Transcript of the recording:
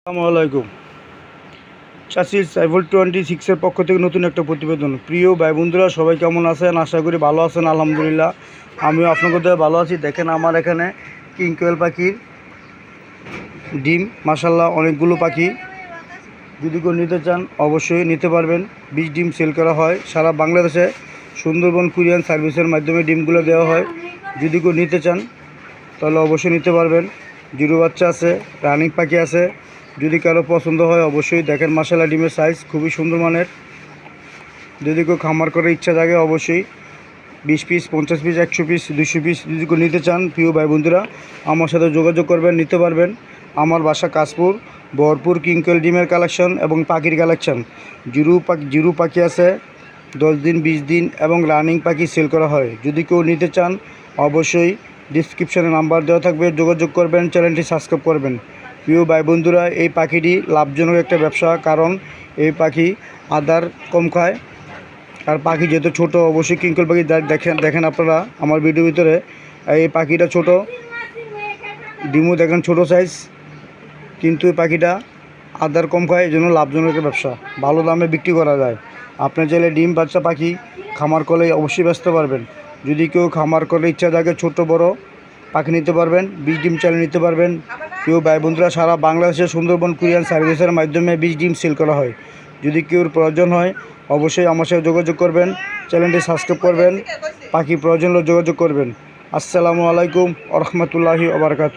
আসসালামু আলাইকুম। চাষির সাইফুল 26-এর পক্ষ থেকে নতুন একটা প্রতিবেদন। প্রিয় ভাই বন্ধুরা, সবাই কেমন আছেন? আশা করি ভালো আছেন। আলহামদুলিল্লাহ, আমিও আপনাদের দয়ায় ভালো আছি। দেখেন আমার এখানে কিং কোয়েল পাখির ডিম, মাশাল্লাহ অনেকগুলো পাখি। যদি কেউ নিতে চান অবশ্যই নিতে পারবেন। 20 ডিম সেল করা হয় সারা বাংলাদেশে। সুন্দরবন কুরিয়ান সার্ভিসের মাধ্যমে ডিমগুলো দেওয়া হয়। যদি কেউ নিতে চান তাহলে অবশ্যই নিতে পারবেন। জিরো বাচ্চা আছে, রানিং পাখি আছে। যদি কারো পছন্দ হয় অবশ্যই দেখেন, মাশাআল্লাহ ডিমের সাইজ খুবই সুন্দর মানের। যদি কেউ খামার করার ইচ্ছা থাকে অবশ্যই 20 পিস, 50 পিস, 100 পিস, 200 পিস যদি কেউ নিতে চান, প্রিয় ভাই বন্ধুরা আমার সাথে যোগাযোগ করবেন, নিতে পারবেন। আমার বাসা কাশপুর। ভরপুর কিং কোয়েল ডিমের কালেকশন এবং পাখির কালেকশন। জিরো পাখি আছে 10 দিন, 20 দিন এবং রানিং পাখি সেল করা হয়। যদি কেউ নিতে চান অবশ্যই ডিসক্রিপশনে নাম্বার দেওয়া থাকবে, যোগাযোগ করবেন, চ্যানেলটি সাবস্ক্রাইব করবেন। প্রিয় ভাই বন্ধুরা, এই পাখিটি লাভজনক একটা ব্যবসা, কারণ এই পাখি আদার কম খায়। আর পাখি যেহেতু ছোটো, অবশ্যই কিং কোয়েল পাখি দেখেন আপনারা আমার ভিডিওর ভিতরে। এই পাখিটা ছোট, ডিমও দেখেন ছোটো সাইজ, কিন্তু এই পাখিটা আদার কম খায়, এই জন্য লাভজনক একটা ব্যবসা, ভালো দামে বিক্রি করা যায়। আপনি চাইলে ডিম বাচ্চা পাখি খামার করলে অবশ্যই বেচতে পারবেন। যদি কেউ খামার করলে ইচ্ছা থাকে ছোট বড় পাখি নিতে পারবেন, 20 ডিম চাইলে নিতে পারবেন। কেউ ভাই বন্ধুরা সারা বাংলাদেশে সুন্দরবন কুরিয়ান সার্ভিসের মাধ্যমে 20 ডিম সেল করা হয়। যদি কেউর প্রয়োজন হয় অবশ্যই আমার সাথে যোগাযোগ করবেন, চ্যানেলটি সাবস্ক্রাইব করবেন, পাখি প্রয়োজন হলে যোগাযোগ করবেন। আসসালামু আলাইকুম ওয়া রাহমাতুল্লাহি ওয়া বারাকাতুহু।